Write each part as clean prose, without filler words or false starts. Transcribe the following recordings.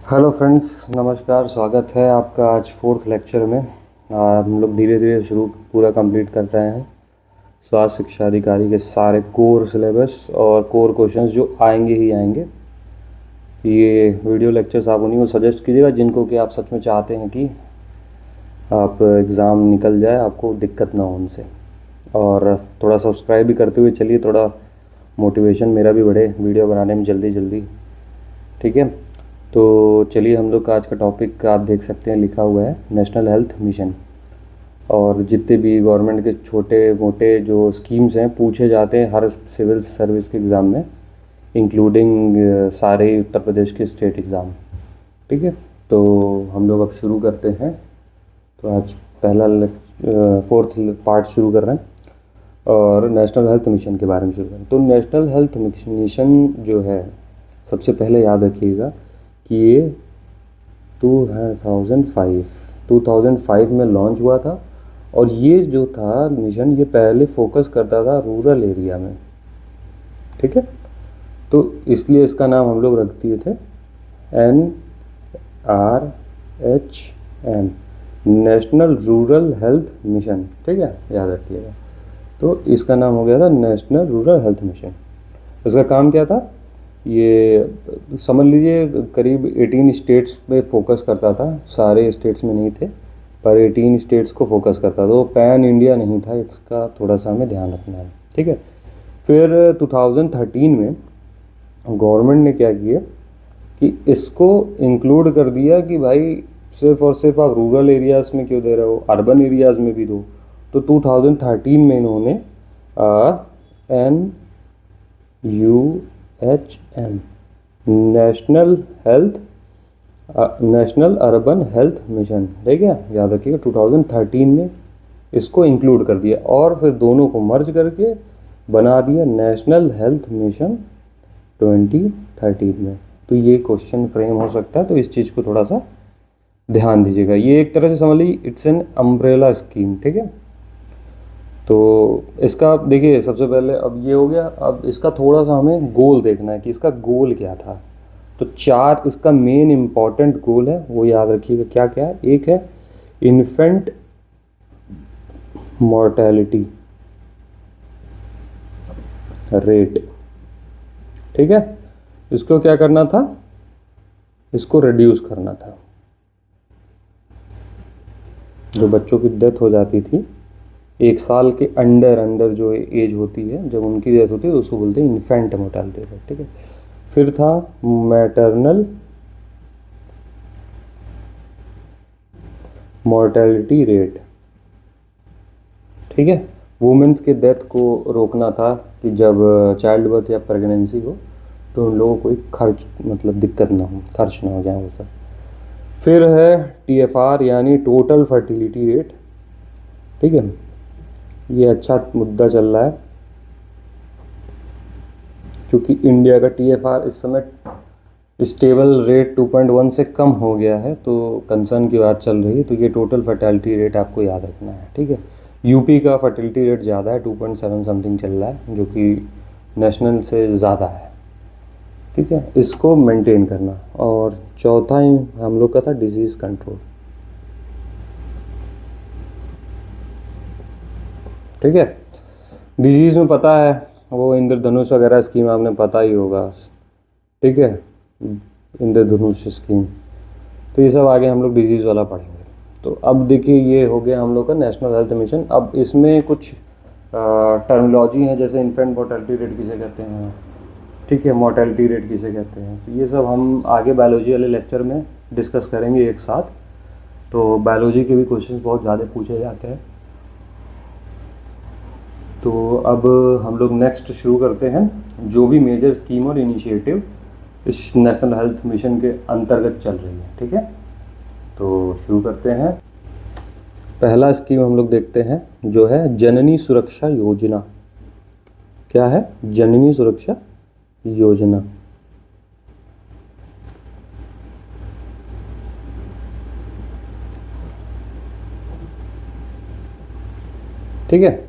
Hello friends, नमस्कार। स्वागत है आपका आज फोर्थ लेक्चर में। हम लोग धीरे धीरे शुरू पूरा कंप्लीट कर रहे हैं स्वास्थ्य शिक्षा अधिकारी के सारे कोर सिलेबस और कोर क्वेश्चंस जो आएंगे ही आएंगे। ये वीडियो लेक्चर्स आप उन्हीं को सजेस्ट कीजिएगा जिनको कि आप सच में चाहते हैं कि आप एग्ज़ाम निकल जाए, आपको दिक्कत ना हो उनसे। और थोड़ा सब्सक्राइब भी करते हुए चलिए, थोड़ा मोटिवेशन मेरा भी बढ़े वीडियो बनाने में जल्दी जल्दी। ठीक है, तो चलिए हम लोग का आज का टॉपिक आप देख सकते हैं लिखा हुआ है नेशनल हेल्थ मिशन। और जितने भी गवर्नमेंट के छोटे मोटे जो स्कीम्स हैं पूछे जाते हैं हर सिविल सर्विस के एग्ज़ाम में, इंक्लूडिंग सारे उत्तर प्रदेश के स्टेट एग्ज़ाम। ठीक है, तो हम लोग अब शुरू करते हैं। तो आज पहला फोर्थ पार्ट शुरू कर रहे हैं और नेशनल हेल्थ मिशन के बारे में शुरू करें। तो नेशनल हेल्थ मिशन जो है, सबसे पहले याद रखिएगा कि ये 2005 में लॉन्च हुआ था। और ये जो था मिशन, ये पहले फोकस करता था रूरल एरिया में। ठीक है, तो इसलिए इसका नाम हम लोग रख दिए थे NRHM, national rural health mission. ठीक है, याद रखिएगा। तो इसका नाम हो गया था नेशनल रूरल हेल्थ मिशन। इसका काम क्या था, ये समझ लीजिए करीब 18 स्टेट्स पे फोकस करता था। सारे स्टेट्स में नहीं थे, पर 18 स्टेट्स को फोकस करता था। तो पैन इंडिया नहीं था, इसका थोड़ा सा हमें ध्यान रखना है। ठीक है, फिर 2013 में गवर्नमेंट ने क्या किया कि इसको इंक्लूड कर दिया कि भाई सिर्फ और सिर्फ आप रूरल एरियाज़ में क्यों दे रहे हो, अर्बन एरियाज़ में भी दो। तो 2013 में इन्होंने NUHM, national urban health mission, ठीक है, याद रखिएगा, 2013 में इसको इंक्लूड कर दिया। और फिर दोनों को मर्ज करके बना दिया नेशनल हेल्थ मिशन 2013 में। तो ये क्वेश्चन फ्रेम हो सकता है, तो इस चीज़ को थोड़ा सा ध्यान दीजिएगा। ये एक तरह से समझ लीजिए इट्स एन अम्ब्रेला स्कीम। ठीक है, तो इसका देखिए सबसे पहले अब ये हो गया। अब इसका थोड़ा सा हमें गोल देखना है कि इसका गोल क्या था। तो 4 इसका मेन इम्पॉर्टेंट गोल है, वो याद रखिएगा क्या क्या है। एक है इन्फेंट मॉर्टेलिटी रेट। ठीक है, इसको क्या करना था, इसको रिड्यूस करना था। जो बच्चों की डेथ हो जाती थी 1 साल के अंडर जो एज होती है, जब उनकी डेथ होती है तो उसको बोलते हैं इन्फेंट मोर्टेलिटी रेट। ठीक है, फिर था मैटरनल मोर्टेलिटी रेट। ठीक है, वुमेन्स के डेथ को रोकना था कि जब चाइल्ड बर्थ या प्रेगनेंसी हो तो उन लोगों को कोई खर्च मतलब दिक्कत ना हो, खर्च ना हो जाए वो सब। फिर है TFR यानी टोटल फर्टिलिटी रेट। ठीक है, ये अच्छा मुद्दा चल रहा है क्योंकि इंडिया का TFR इस समय स्टेबल रेट 2.1 से कम हो गया है, तो कंसर्न की बात चल रही है। तो ये टोटल फर्टिलिटी रेट आपको याद रखना है। ठीक है, यूपी का फर्टिलिटी रेट ज़्यादा है, 2.7 समथिंग चल रहा है, जो कि नेशनल से ज़्यादा है। ठीक है, इसको मेंटेन करना। और चौथा ही हम लोग का था डिजीज़ कंट्रोल। ठीक है, डिजीज़ में पता है वो इंद्रधनुष वगैरह स्कीम आपने पता ही होगा। ठीक है, इंद्रधनुष स्कीम, तो ये सब आगे हम लोग डिजीज़ वाला पढ़ेंगे। तो अब देखिए ये हो गया हम लोग का नेशनल हेल्थ मिशन। अब इसमें कुछ टर्मिनोलॉजी है, जैसे इन्फेंट मोर्टेलिटी रेट किसे कहते हैं, ठीक है, मोर्टेलिटी रेट किसे कहते हैं, तो ये सब हम आगे बायोलॉजी वाले लेक्चर में डिस्कस करेंगे एक साथ। तो बायोलॉजी के भी क्वेश्चंस बहुत ज़्यादा पूछे जाते हैं। तो अब हम लोग नेक्स्ट शुरू करते हैं, जो भी मेजर स्कीम और इनिशिएटिव इस नेशनल हेल्थ मिशन के अंतर्गत चल रही है। ठीक है, तो शुरू करते हैं। पहला स्कीम हम लोग देखते हैं जो है जननी सुरक्षा योजना। क्या है जननी सुरक्षा योजना? ठीक है,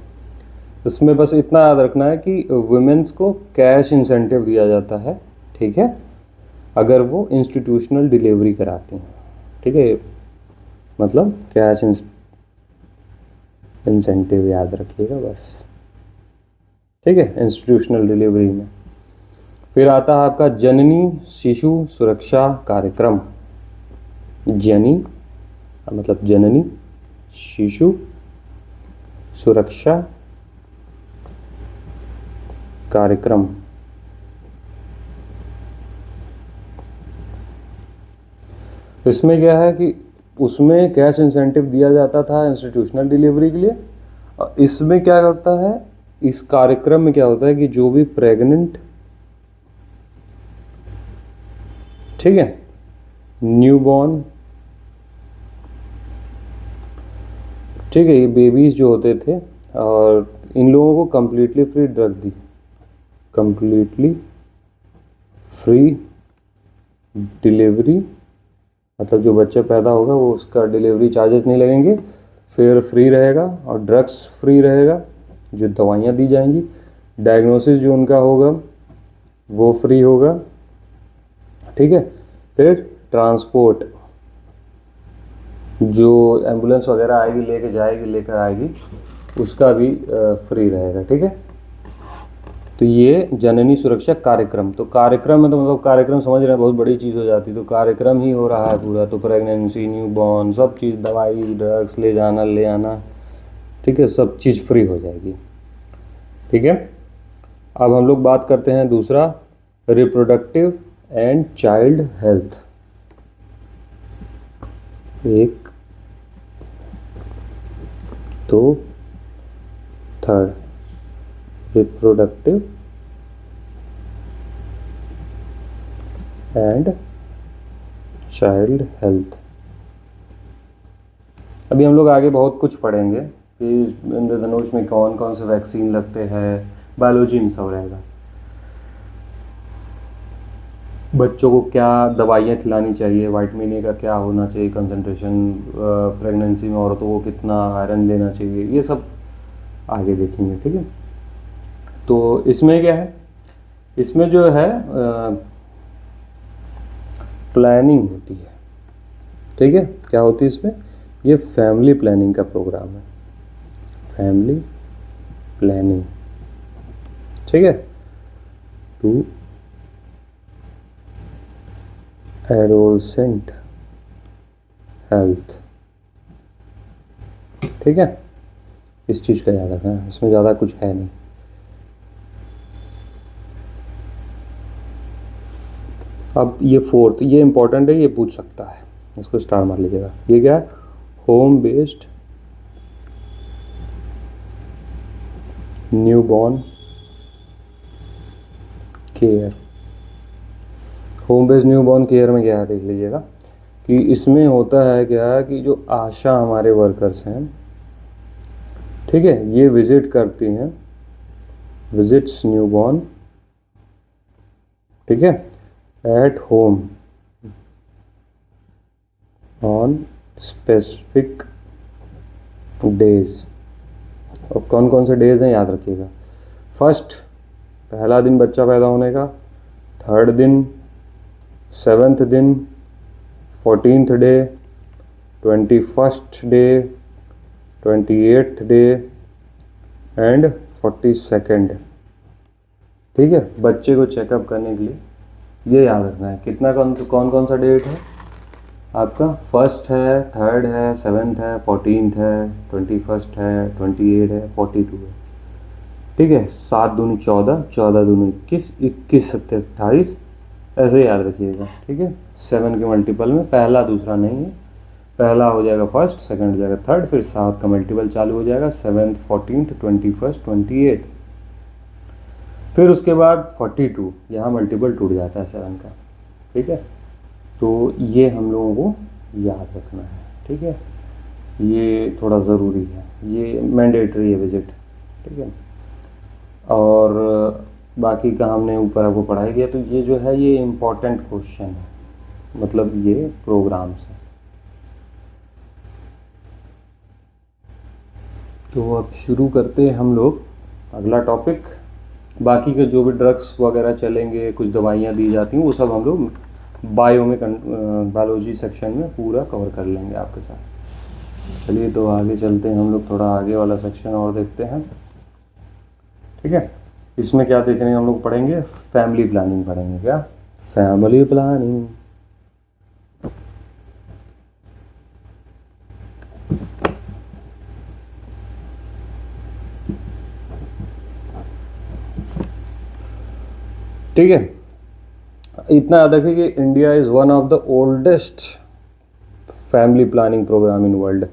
इसमें बस इतना याद रखना है कि वुमेन्स को कैश इंसेंटिव दिया जाता है। ठीक है, अगर वो इंस्टीट्यूशनल डिलीवरी कराते हैं, ठीक है, मतलब कैश इंसेंटिव याद रखिएगा बस, ठीक है, इंस्टीट्यूशनल डिलीवरी में। फिर आता है आपका जननी शिशु सुरक्षा कार्यक्रम। जनी मतलब जननी शिशु सुरक्षा कार्यक्रम। इसमें क्या है कि उसमें कैश इंसेंटिव दिया जाता था इंस्टीट्यूशनल डिलीवरी के लिए। इसमें क्या होता है, इस कार्यक्रम में क्या होता है कि जो भी प्रेग्नेंट, ठीक है, न्यूबॉर्न, ठीक है, ये बेबीज जो होते थे, और इन लोगों को कम्प्लीटली फ्री ड्रग दी, कम्प्लीटली फ्री डिलीवरी, मतलब जो बच्चा पैदा होगा वो उसका डिलीवरी चार्जेस नहीं लगेंगे, फिर फ्री रहेगा, और ड्रग्स फ्री रहेगा, जो दवाइयाँ दी जाएंगी, डायग्नोसिस जो उनका होगा वो फ्री होगा, ठीक है। फिर ट्रांसपोर्ट, जो एम्बुलेंस वगैरह आएगी लेकर आएगी, उसका भी फ्री रहेगा, ठीक है। तो ये जननी सुरक्षा कार्यक्रम। तो कार्यक्रम में तो मतलब कार्यक्रम समझ रहे हैं, बहुत बड़ी चीज़ हो जाती है, तो कार्यक्रम ही हो रहा है पूरा, तो प्रेगनेंसी, न्यूबॉर्न, सब चीज़, दवाई, ड्रग्स ले आना, ठीक है, सब चीज़ फ्री हो जाएगी, ठीक है। अब हम लोग बात करते हैं दूसरा, रिप्रोडक्टिव एंड चाइल्ड हेल्थ। एक, दो, third, reproductive and child health. अभी हम लोग आगे बहुत कुछ पढ़ेंगे कि इंद्रधनुष में कौन कौन से वैक्सीन लगते हैं, बायोलॉजी में सब रहेगा। बच्चों को क्या दवाइयाँ खिलानी चाहिए, विटामिन ए का क्या होना चाहिए कंसंट्रेशन, प्रेगनेंसी में औरतों को कितना आयरन लेना चाहिए, ये सब आगे देखेंगे, ठीक है। तो इसमें क्या है, इसमें जो है प्लानिंग होती है, ठीक है। क्या होती है इसमें, ये फैमिली प्लानिंग का प्रोग्राम है, फैमिली प्लानिंग, ठीक है, टू एडोलसेंट हेल्थ, ठीक है। इस चीज़ का याद रखना है, इसमें ज़्यादा कुछ है नहीं। अब ये फोर्थ, ये इंपॉर्टेंट है, ये पूछ सकता है, इसको स्टार मार लीजिएगा। ये क्या है, home based newborn care. Home based newborn care में क्या है देख लीजिएगा, कि इसमें होता है क्या कि जो आशा हमारे वर्कर्स हैं, ठीक है, ये विजिट करती हैं, विजिट्स न्यूबॉर्न, ठीक है, at home on specific days. और कौन कौन से डेज हैं याद रखिएगा, फर्स्ट, पहला दिन बच्चा पैदा होने का, थर्ड दिन, 7th दिन, 14th day, 21st day, 28th day and 42nd, ठीक है। बच्चे को चेकअप करने के लिए ये याद रखना है, कितना कौन सा डेट है आपका, फर्स्ट है, थर्ड है, 7th है, 14th है, 21st है, 28 है, 42 है, ठीक है। 7 दूनी 14, 14 दूनी 21, 21 7 28, ऐसे याद रखिएगा, ठीक है। 7 के मल्टीपल में पहला दूसरा नहीं है, पहला हो जाएगा फर्स्ट, सेकंड हो जाएगा थर्ड, फिर 7 का मल्टीपल चालू हो जाएगा, 7th, 14th, 21st, 28, फिर उसके बाद 42, यहाँ मल्टीपल टूट जाता है 7 का, ठीक है। तो ये हम लोगों को याद रखना है, ठीक है, ये थोड़ा ज़रूरी है, ये मैंडेटरी है विजिट, ठीक है। और बाकी का हमने ऊपर आपको पढ़ाई किया, तो ये जो है ये इम्पोर्टेंट क्वेश्चन है, मतलब ये प्रोग्राम्स है। तो अब शुरू करते हैं हम लोग अगला टॉपिक। बाकी के जो भी ड्रग्स वगैरह चलेंगे, कुछ दवाइयाँ दी जाती हैं, वो सब हम लोग बायो में बायोलॉजी सेक्शन में पूरा कवर कर लेंगे आपके साथ। चलिए तो आगे चलते हैं, हम लोग थोड़ा आगे वाला सेक्शन और देखते हैं। ठीक है, इसमें क्या देखेंगे हम लोग, पढ़ेंगे फैमिली प्लानिंग, पढ़ेंगे क्या, फैमिली प्लानिंग। ठीक है, इतना याद रखिए कि India is one of the oldest family planning program in world.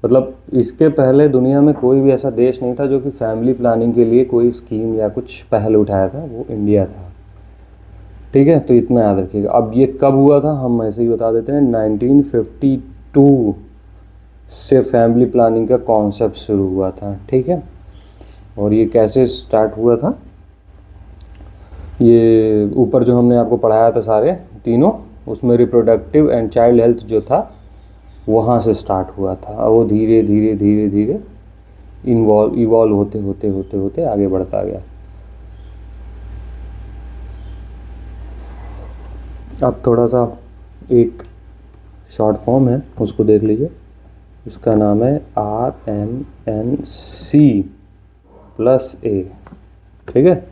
मतलब इसके पहले दुनिया में कोई भी ऐसा देश नहीं था जो कि फैमिली प्लानिंग के लिए कोई स्कीम या कुछ पहल उठाया था, वो इंडिया था। ठीक है, तो इतना याद रखिएगा। अब ये कब हुआ था हम ऐसे ही बता देते हैं, 1952 से फैमिली प्लानिंग का कॉन्सेप्ट शुरू हुआ था। ठीक है, और ये कैसे स्टार्ट हुआ था, ये ऊपर जो हमने आपको पढ़ाया था सारे तीनों, उसमें रिप्रोडक्टिव एंड चाइल्ड हेल्थ जो था वहाँ से स्टार्ट हुआ था। वो धीरे धीरे धीरे धीरे इवॉल्व होते होते होते होते आगे बढ़ता गया। अब थोड़ा सा एक शॉर्ट फॉर्म है, उसको देख लीजिए। उसका नाम है RMNC+A। ठीक है,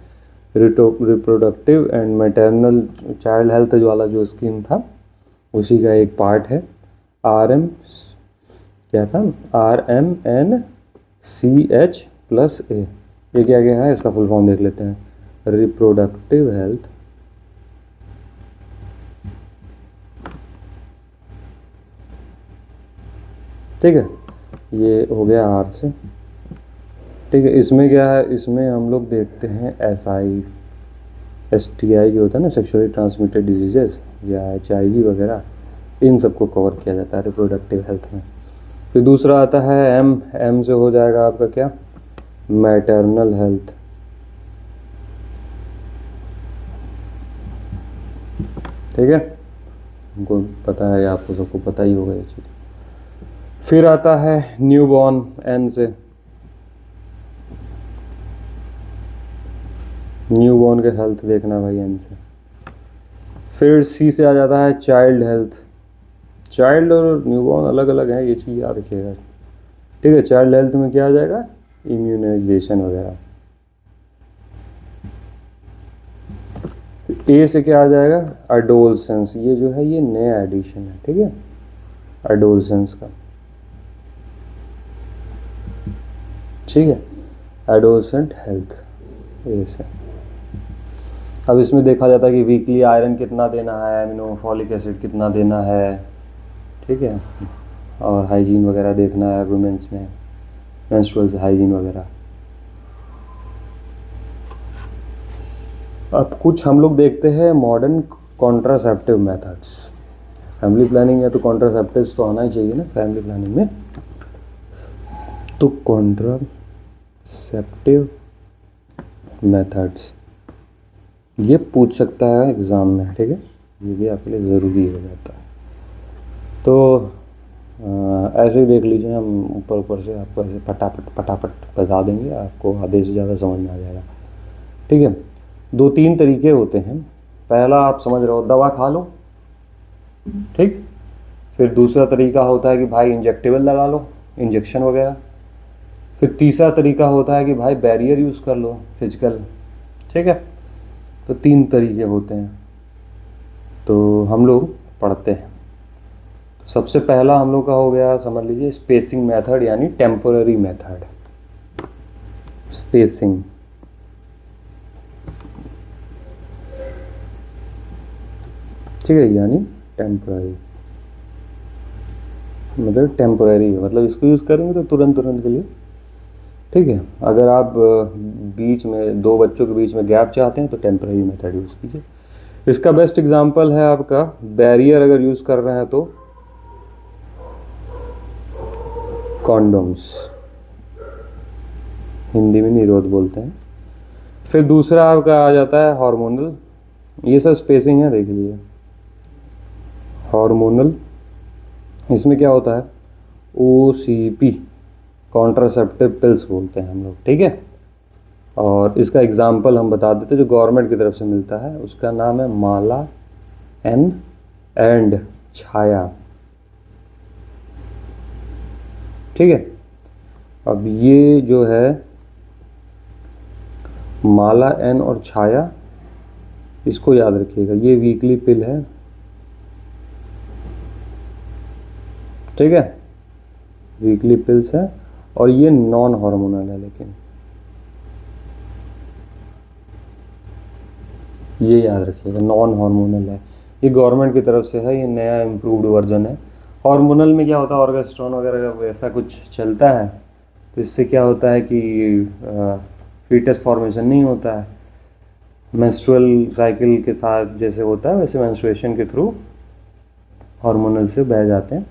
reproductive and maternal child health जो वाला जो स्कीम था उसी का एक पार्ट है। क्या था, RMNCH+A। ये क्या क्या है, इसका फुल फॉर्म देख लेते हैं। रिप्रोडक्टिव हेल्थ, ठीक है, ये हो गया आर से। ठीक है, इसमें क्या है, इसमें हम लोग देखते हैं STI जो होता है ना, सेक्सुअली ट्रांसमिटेड डिजीजेस या HIV वगैरह, इन सबको कवर किया जाता है रिप्रोडक्टिव हेल्थ में। फिर दूसरा आता है M से हो जाएगा आपका क्या, मैटरनल हेल्थ। ठीक है, हमको पता है, आपको सबको पता ही होगा ये चीज़। फिर आता है न्यूबॉर्न, N से, न्यूबॉर्न के हेल्थ देखना भाई N से। फिर C से आ जाता है चाइल्ड हेल्थ। चाइल्ड और न्यूबॉर्न अलग अलग हैं, ये चीज़ याद रखिएगा। ठीक है, चाइल्ड हेल्थ में क्या आ जाएगा, इम्यूनाइजेशन वगैरह। A से क्या आ जाएगा, एडोलसेंस। ये जो है ये नया एडिशन है। ठीक है, एडोलसेंस का। ठीक है, एडोलसेंट हेल्थ A से। अब इसमें देखा जाता है कि वीकली आयरन कितना देना है, एमिनो फॉलिक एसिड कितना देना है। ठीक है, और हाइजीन वगैरह देखना है वुमेंस में, मेंस्ट्रुअल हाइजीन वगैरह। अब कुछ हम लोग देखते हैं modern contraceptive methods. Family planning है तो कॉन्ट्रासेप्टिव्स तो आना ही चाहिए ना फैमिली प्लानिंग में। तो कॉन्ट्रासेप्टिव मेथड्स ये पूछ सकता है एग्ज़ाम में। ठीक है, ये भी आपके लिए ज़रूरी हो जाता है। तो ऐसे ही देख लीजिए, हम ऊपर ऊपर से आपको ऐसे फटाफट बता देंगे, आपको आधे से ज़्यादा समझ में आ जाएगा। ठीक है, 2-3 तरीके होते हैं। पहला आप समझ रहे हो, दवा खा लो। ठीक, फिर दूसरा तरीका होता है कि भाई इंजेक्टेबल लगा लो, इंजेक्शन वगैरह। फिर तीसरा तरीका होता है कि भाई बैरियर यूज़ कर लो, फिजिकल। ठीक है, तो 3 तरीके होते हैं, तो हम लोग पढ़ते हैं। तो सबसे पहला हम लोग का हो गया, समझ लीजिए, स्पेसिंग मेथड यानी टेम्पोररी मेथड। स्पेसिंग, ठीक है, यानी टेम्पोररी मतलब टेम्पोररी है, मतलब इसको यूज़ करेंगे तो तुरंत के लिए। ठीक है, अगर आप बीच में 2 बच्चों के बीच में गैप चाहते हैं तो टेम्पररी मेथड यूज़ कीजिए। इसका बेस्ट एग्जांपल है आपका बैरियर। अगर यूज़ कर रहे हैं तो कॉन्डोम्स, हिंदी में निरोध बोलते हैं। फिर दूसरा आपका आ जाता है हार्मोनल। ये सब स्पेसिंग है, देख लीजिए। हार्मोनल, इसमें क्या होता है, OCP, कॉन्ट्रासेप्टिव पिल्स बोलते हैं हम लोग। ठीक है, और इसका एग्जाम्पल हम बता देते हैं जो गवर्नमेंट की तरफ से मिलता है, उसका नाम है माला N एंड छाया। ठीक है, अब ये जो है माला एन और छाया, इसको याद रखिएगा, ये वीकली पिल है। ठीक है, वीकली पिल्स है और ये नॉन हार्मोनल है, लेकिन ये याद रखिएगा नॉन हार्मोनल है। ये गवर्नमेंट की तरफ से है, ये नया इम्प्रूव्ड वर्जन है। हार्मोनल में क्या होता है, ऑर्गेस्ट्रॉन वगैरह का ऐसा कुछ चलता है, तो इससे क्या होता है कि फीटस फॉर्मेशन नहीं होता है। मेंस्ट्रुअल साइकिल के साथ जैसे होता है वैसे मेंस्ट्रुएशन के थ्रू हार्मोनल से बह जाते हैं।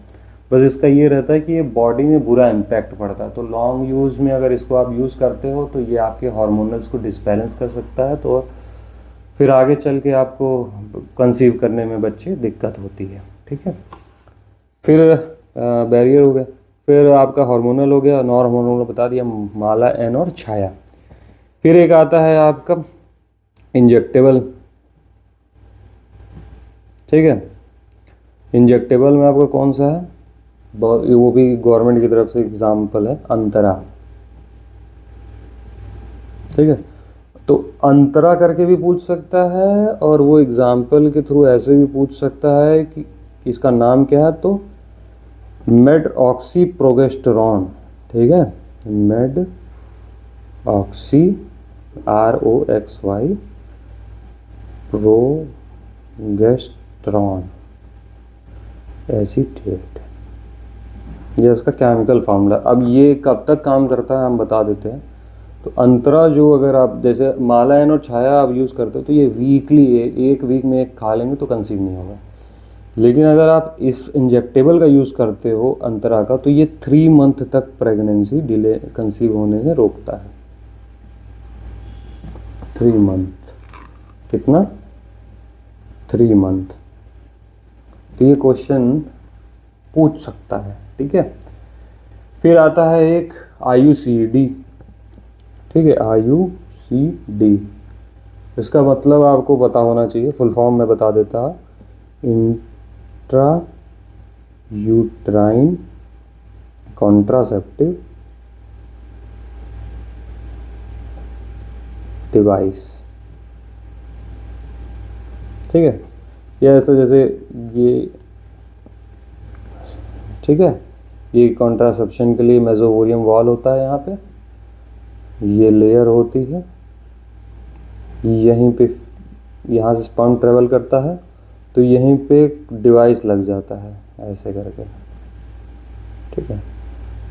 बस इसका ये रहता है कि ये बॉडी में बुरा इम्पैक्ट पड़ता है, तो लॉन्ग यूज़ में अगर इसको आप यूज़ करते हो तो ये आपके हार्मोनल्स को डिसबैलेंस कर सकता है, तो फिर आगे चल के आपको कंसीव करने में बच्चे दिक्कत होती है। ठीक है, फिर बैरियर हो गया, फिर आपका हार्मोनल हो गया, नॉन हार्मोनल बता दिया, माला एन और छाया। फिर एक आता है आपका इंजेक्टेबल। ठीक है, इंजेक्टेबल में आपका कौन सा है, वो भी गवर्नमेंट की तरफ से एग्जाम्पल है, अंतरा। ठीक है, तो अंतरा करके भी पूछ सकता है और वो एग्जाम्पल के थ्रू ऐसे भी पूछ सकता है कि इसका नाम क्या है, तो मेड ऑक्सी प्रोगेस्टेरॉन। ठीक है, made oxy ROXY progesterone acetate, ये उसका केमिकल फार्मूला। अब ये कब तक काम करता है हम बता देते हैं। तो अंतरा जो, अगर आप जैसे माला एन और छाया आप यूज़ करते हो तो ये वीकली, एक वीक में एक खा लेंगे तो कंसीव नहीं होगा। लेकिन अगर आप इस इंजेक्टेबल का यूज़ करते हो अंतरा का, तो ये 3 मंथ तक प्रेगनेंसी डिले कंसीव होने में रोकता है। 3 मंथ, कितना, 3 मंथ। तो ये क्वेश्चन पूछ सकता है। ठीक है, फिर आता है एक IUCD। ठीक है, IUCD, इसका मतलब आपको पता होना चाहिए, फुल फॉर्म में बता देता, इंट्रा यूट्राइन कॉन्ट्रासेप्टिव डिवाइस। ठीक है, ये ऐसे जैसे ये, ठीक है, ये कॉन्ट्रासेप्शन के लिए मेसोपोरियम वॉल होता है, यहाँ पे ये लेयर होती है, यहीं पे यहाँ से स्पर्म ट्रेवल करता है तो यहीं पे डिवाइस लग जाता है ऐसे करके। ठीक है,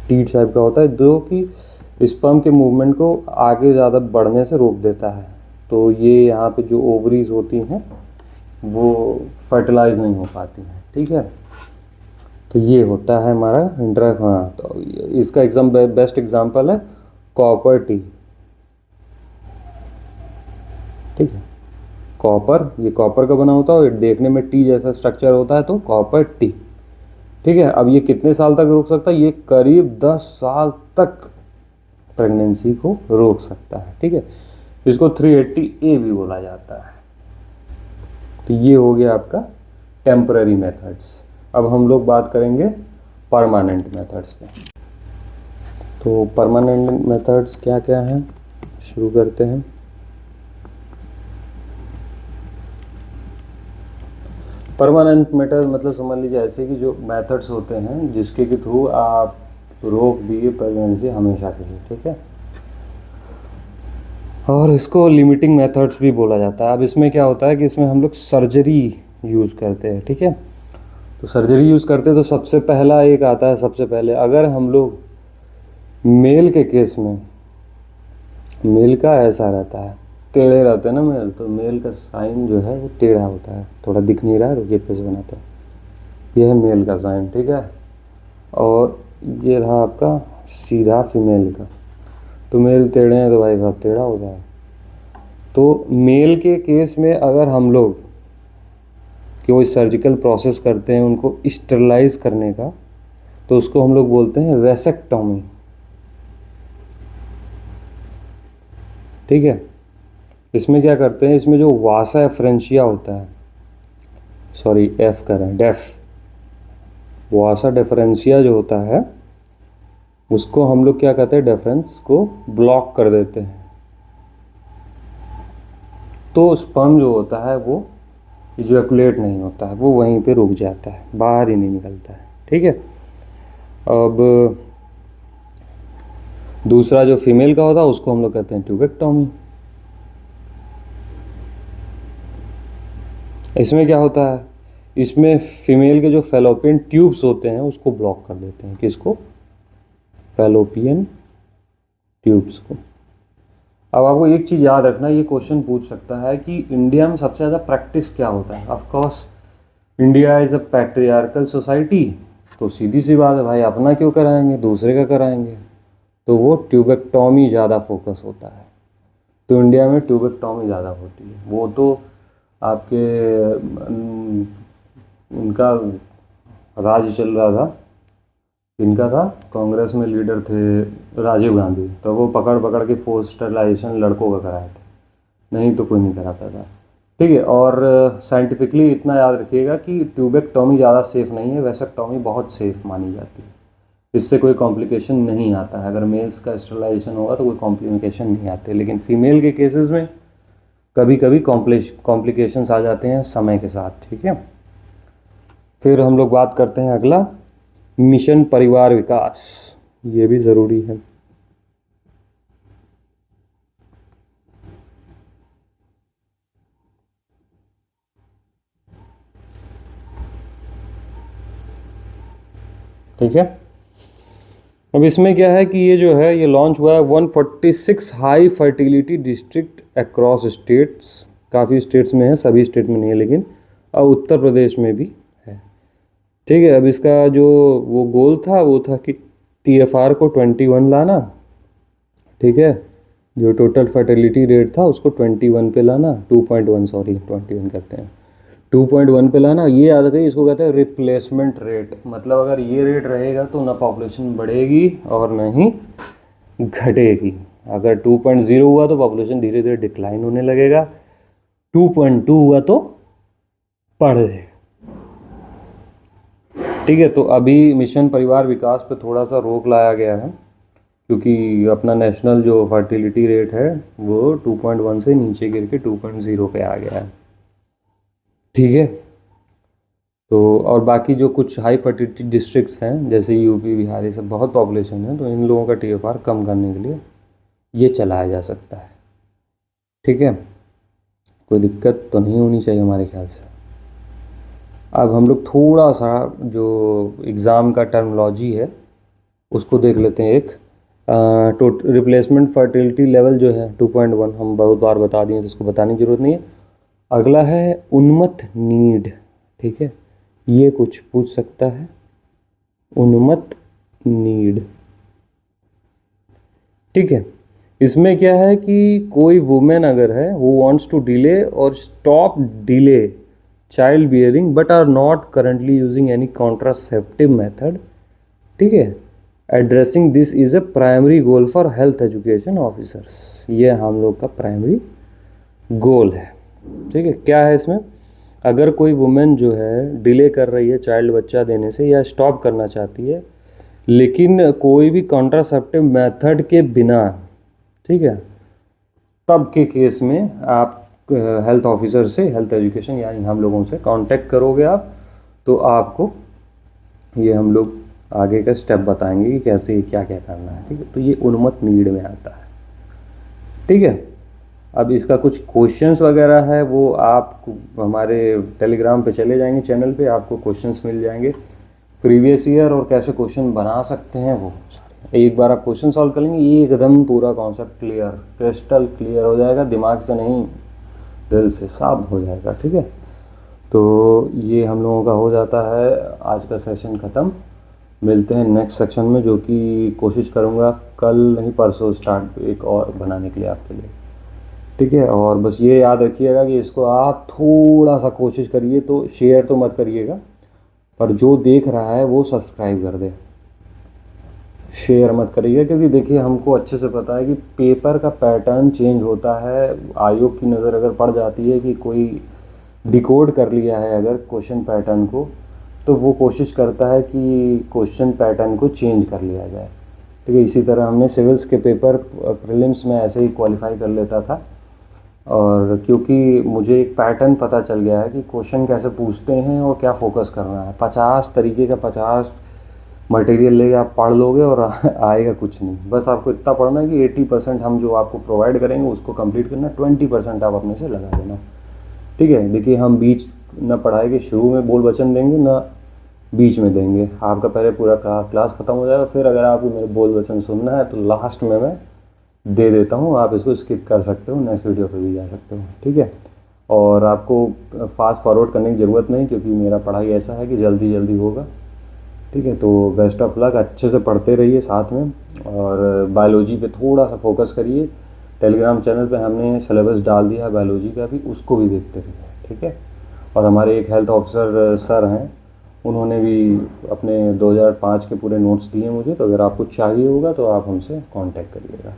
टी टाइप का होता है जो कि स्पर्म के मूवमेंट को आगे ज़्यादा बढ़ने से रोक देता है। तो ये यहाँ पे जो ओवरीज होती हैं वो फर्टिलाइज नहीं हो पाती हैं। ठीक है, तो ये होता है हमारा इंट्रा। हाँ, तो इसका बेस्ट एग्जांपल है कॉपर टी। ठीक है, कॉपर, ये कॉपर का बना होता है और देखने में टी जैसा स्ट्रक्चर होता है, तो कॉपर टी। ठीक है, अब ये कितने साल तक रोक सकता है, ये करीब 10 साल तक प्रेगनेंसी को रोक सकता है। ठीक है, इसको 380A भी बोला जाता है। तो ये हो गया आपका टेम्पररी मेथड्स। अब हम लोग बात करेंगे परमानेंट मेथड्स पे। तो परमानेंट मेथड्स क्या क्या हैं, शुरू करते हैं। परमानेंट मेथड मतलब समझ लीजिए ऐसे कि जो मेथड्स होते हैं जिसके के थ्रू आप रोक दिए प्रेगनेंसी हमेशा के लिए। ठीक है, और इसको लिमिटिंग मेथड्स भी बोला जाता है। अब इसमें क्या होता है कि इसमें हम लोग सर्जरी यूज़ करते हैं। ठीक है, तो सर्जरी यूज़ करते हैं तो सबसे पहला एक आता है, सबसे पहले अगर हम लोग मेल के केस में, मेल का ऐसा रहता है, टेढ़े रहते हैं ना मेल, तो मेल का साइन जो है वो टेढ़ा होता है, थोड़ा दिख नहीं रहा है, रुकिए पेज बनाते हैं, यह है मेल का साइन। ठीक है, और ये रहा आपका सीधा फीमेल का, तो मेल टेढ़े हैं तो भाई साहब टेढ़ा होता है। तो मेल के केस में अगर हम लोग कोई सर्जिकल प्रोसेस करते हैं उनको स्टरलाइज करने का, तो उसको हम लोग बोलते हैं वेसेक्टोमी। ठीक है, इसमें क्या करते हैं, इसमें जो वासा एफ्रेंशिया होता है, सॉरी एफ करें, डेफ, वासा डिफरेंशिया जो होता है उसको हम लोग क्या कहते हैं, डिफरेंस को ब्लॉक कर देते हैं। तो स्पर्म जो होता है वो इजैकुलेट नहीं होता है, वो वहीं पे रुक जाता है, बाहर ही नहीं निकलता है। ठीक है। अब दूसरा जो फीमेल का होता है उसको हम लोग कहते हैं ट्यूबेक्टोमी। इसमें क्या होता है, इसमें फीमेल के जो फैलोपियन ट्यूब्स होते हैं उसको ब्लॉक कर देते हैं। किसको? फैलोपियन ट्यूब्स को। अब आपको एक चीज़ याद रखना, ये क्वेश्चन पूछ सकता है कि इंडिया में सबसे ज़्यादा प्रैक्टिस क्या होता है। Of course India is a patriarchal society, तो सीधी सी बात है भाई, अपना क्यों कराएंगे, दूसरे का कराएंगे। तो वो ट्यूबेक्टोमी ज़्यादा फोकस होता है। तो इंडिया में ट्यूबेक्टोमी ज़्यादा होती है। वो तो आपके उनका राज चल रहा था, इनका था, कांग्रेस में लीडर थे राजीव गांधी, तो वो पकड़ पकड़ के फोर्स स्टरलाइजेशन लड़कों का कराए थे, नहीं तो कोई नहीं कराता था। ठीक है। और साइंटिफिकली इतना याद रखिएगा कि ट्यूबेक्टोमी ज़्यादा सेफ़ नहीं है, वैसेक्टोमी बहुत सेफ़ मानी जाती है। इससे कोई कॉम्प्लिकेशन नहीं आता है। अगर मेल्स का स्टरलाइजेशन होगा तो कोई कॉम्प्लिकेशन नहीं आते, लेकिन फीमेल के केसेस में कभी कभी कॉम्प्लिकेशंस आ जाते हैं समय के साथ। ठीक है। फिर हम लोग बात करते हैं अगला, मिशन परिवार विकास। ये भी ज़रूरी है। ठीक है। अब इसमें क्या है कि ये जो है ये लॉन्च हुआ है 146 high fertility district across states. काफ़ी स्टेट्स में है, सभी स्टेट में नहीं है, लेकिन उत्तर प्रदेश में भी है। ठीक है। अब इसका जो वो गोल था वो था कि TFR को 21 लाना। ठीक है। जो टोटल फर्टिलिटी रेट था उसको 21 पे लाना, 2.1 सॉरी 21 करते हैं, 2.1 पे लाना। ये याद रखिए, इसको कहते हैं रिप्लेसमेंट रेट। मतलब अगर ये रेट रहेगा तो ना पॉपुलेशन बढ़ेगी और ना ही घटेगी। अगर 2.0 हुआ तो पॉपुलेशन धीरे धीरे डिक्लाइन होने लगेगा, 2.2 हुआ तो बढ़ जाएगा। ठीक है। तो अभी मिशन परिवार विकास पे थोड़ा सा रोक लाया गया है, क्योंकि अपना नेशनल जो फर्टिलिटी रेट है वो 2.1 से नीचे गिर के 2.0 पे आ गया है। ठीक है। तो और बाकी जो कुछ हाई फर्टिलिटी डिस्ट्रिक्ट्स हैं जैसे यूपी बिहार, ये सब बहुत पॉपुलेशन है, तो इन लोगों का TFR कम करने के लिए ये चलाया जा सकता है। ठीक है। कोई दिक्कत तो नहीं होनी चाहिए हमारे ख्याल से। अब हम लोग थोड़ा सा जो एग्ज़ाम का टर्मिनोलॉजी है उसको देख लेते हैं। एक रिप्लेसमेंट फर्टिलिटी लेवल जो है 2.1 हम बहुत बार बता दिए, तो उसको बताने की ज़रूरत नहीं है। अगला है उन्मत्त नीड। ठीक है। ये कुछ पूछ सकता है, उन्मत्त नीड। ठीक है। इसमें क्या है कि कोई वुमेन अगर है हु वांट्स टू डिले और stop delay child bearing but are not currently using any contraceptive method. ठीक है। Addressing this is a primary goal for health education officers. ये हम लोग का प्राइमरी गोल है। ठीक है। क्या है इसमें, अगर कोई वुमेन जो है डिले कर रही है चाइल्ड बच्चा देने से या स्टॉप करना चाहती है, लेकिन कोई भी कॉन्ट्रासेप्टिव मेथड के बिना, ठीक है, तब के केस में आप हेल्थ ऑफिसर से, हेल्थ एजुकेशन यानी हम लोगों से कांटेक्ट करोगे आप, तो आपको ये हम लोग आगे का स्टेप बताएंगे कि कैसे क्या क्या करना है। ठीक है। तो ये उन्मत्त नीड में आता है। ठीक है। अब इसका कुछ क्वेश्चंस वगैरह है, वो आप हमारे टेलीग्राम पे चले जाएंगे, चैनल पे आपको क्वेश्चंस मिल जाएंगे प्रीवियस ईयर और कैसे क्वेश्चन बना सकते हैं वो सारे। एक बार आप क्वेश्चन सॉल्व कर लेंगे, ये एकदम पूरा कॉन्सेप्ट क्लियर, क्रिस्टल क्लियर हो जाएगा, दिमाग से नहीं दिल से साफ हो जाएगा। ठीक है। तो ये हम लोगों का हो जाता है आज का सेशन ख़त्म। मिलते हैं नेक्स्ट सेक्शन में, जो कि कोशिश करूँगा कल नहीं परसों स्टार्ट एक और बनाने के लिए आपके लिए। ठीक है। और बस ये याद रखिएगा कि इसको आप थोड़ा सा कोशिश करिए, तो शेयर तो मत करिएगा, पर जो देख रहा है वो सब्सक्राइब कर दे, शेयर मत करिए। क्योंकि देखिए हमको अच्छे से पता है कि पेपर का पैटर्न चेंज होता है। आयोग की नज़र अगर पड़ जाती है कि कोई डिकोड कर लिया है अगर क्वेश्चन पैटर्न को, तो वो कोशिश करता है कि क्वेश्चन पैटर्न को चेंज कर लिया जाए। ठीक है, इसी तरह हमने सिविल्स के पेपर प्रीलिम्स में ऐसे ही क्वालिफाई कर लेता था, और क्योंकि मुझे एक पैटर्न पता चल गया है कि क्वेश्चन कैसे पूछते हैं और क्या फोकस करना है। 50 तरीके का 50 मटेरियल लेके आप पढ़ लोगे और आएगा कुछ नहीं। बस आपको इतना पढ़ना है कि 80% हम जो आपको प्रोवाइड करेंगे उसको कंप्लीट करना, 20% आप अपने से लगा देना। ठीक है, देखिए हम बीच न पढ़ाई के शुरू में बोल वचन देंगे ना बीच में देंगे, आपका पहले पूरा क्लास ख़त्म हो जाएगा, फिर अगर आपको मेरे बोल वचन सुनना है तो लास्ट में मैं दे देता हूँ, आप इसको स्किप कर सकते हो, नेक्स्ट वीडियो पे भी जा सकते हो। ठीक है, और आपको फास्ट फॉरवर्ड करने की ज़रूरत नहीं, क्योंकि मेरा पढ़ाई ऐसा है कि जल्दी जल्दी होगा। ठीक है, तो बेस्ट ऑफ लक, अच्छे से पढ़ते रहिए साथ में, और बायोलॉजी पे थोड़ा सा फोकस करिए। टेलीग्राम चैनल पे हमने सिलेबस डाल दिया है बायोलॉजी का भी, उसको भी देखते रहिए। ठीक है, और हमारे एक हेल्थ ऑफिसर सर हैं, उन्होंने भी अपने 2005 के पूरे नोट्स दिए मुझे, तो अगर आपको चाहिए होगा तो आप हमसे कांटेक्ट करिएगा।